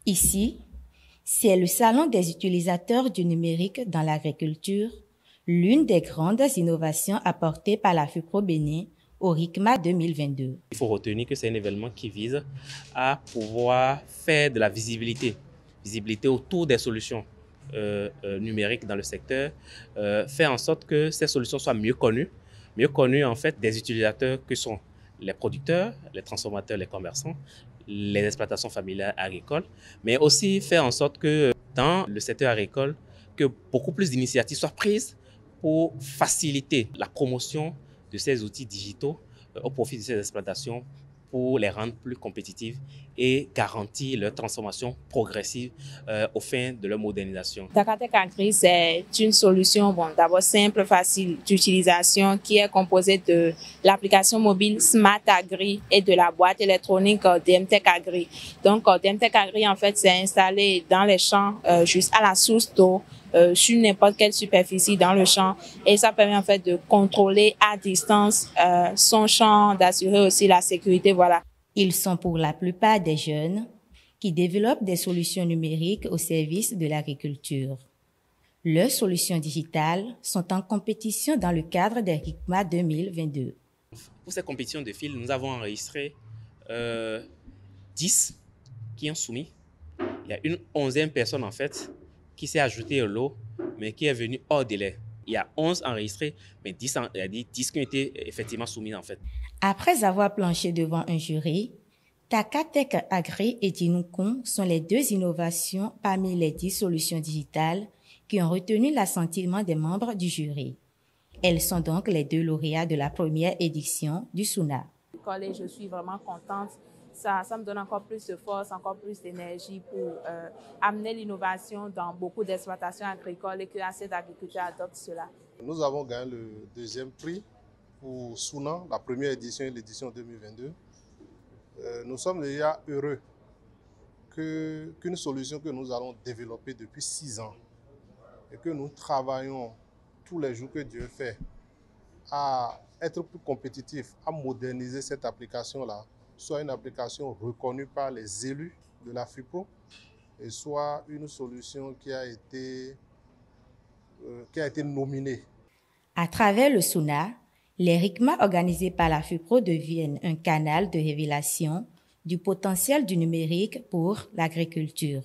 Ici, c'est le Salon des utilisateurs du numérique dans l'agriculture, l'une des grandes innovations apportées par la FUPRO Bénin au RICMA 2022. Il faut retenir que c'est un événement qui vise à pouvoir faire de la visibilité autour des solutions numériques dans le secteur, faire en sorte que ces solutions soient mieux connues en fait des utilisateurs que sont les producteurs, les transformateurs, les commerçants, les exploitations familiales agricoles, mais aussi faire en sorte que dans le secteur agricole, que beaucoup plus d'initiatives soient prises pour faciliter la promotion de ces outils digitaux au profit de ces exploitations pour les rendre plus compétitives et garantir leur transformation progressive aux fins de leur modernisation. Takatech Agri, c'est une solution d'abord simple, facile d'utilisation qui est composée de l'application mobile Smart Agri et de la boîte électronique DMTech Agri. Donc DMTech Agri en fait c'est installé dans les champs juste à la source d'eau sur n'importe quelle superficie dans le champ et ça permet en fait de contrôler à distance son champ, d'assurer aussi la sécurité, voilà. Ils sont pour la plupart des jeunes qui développent des solutions numériques au service de l'agriculture. Leurs solutions digitales sont en compétition dans le cadre des RICMA 2022. Pour ces compétitions de fil, nous avons enregistré 10 qui ont soumis. Il y a une 11e personne en fait qui s'est ajoutée au lot, mais qui est venue hors délai. Il y a 11 enregistrés, mais 10 qui ont été effectivement soumis en fait. Après avoir planché devant un jury, Takatech Agri et Dinoukoum sont les deux innovations parmi les 10 solutions digitales qui ont retenu l'assentiment des membres du jury. Elles sont donc les deux lauréats de la première édition du SUNA. Je suis vraiment contente. Ça me donne encore plus de force, encore plus d'énergie pour amener l'innovation dans beaucoup d'exploitations agricoles et que assez d'agriculteurs adoptent cela. Nous avons gagné le 2e prix pour SUNA, la première édition et l'édition 2022. Nous sommes déjà heureux qu'une solution que nous allons développer depuis 6 ans et que nous travaillons tous les jours que Dieu fait à être plus compétitif, à moderniser cette application-là, soit une application reconnue par les élus de la FUPRO et soit une solution qui a été nominée. À travers le SUNA, les RICMA organisés par la FUPRO deviennent un canal de révélation du potentiel du numérique pour l'agriculture.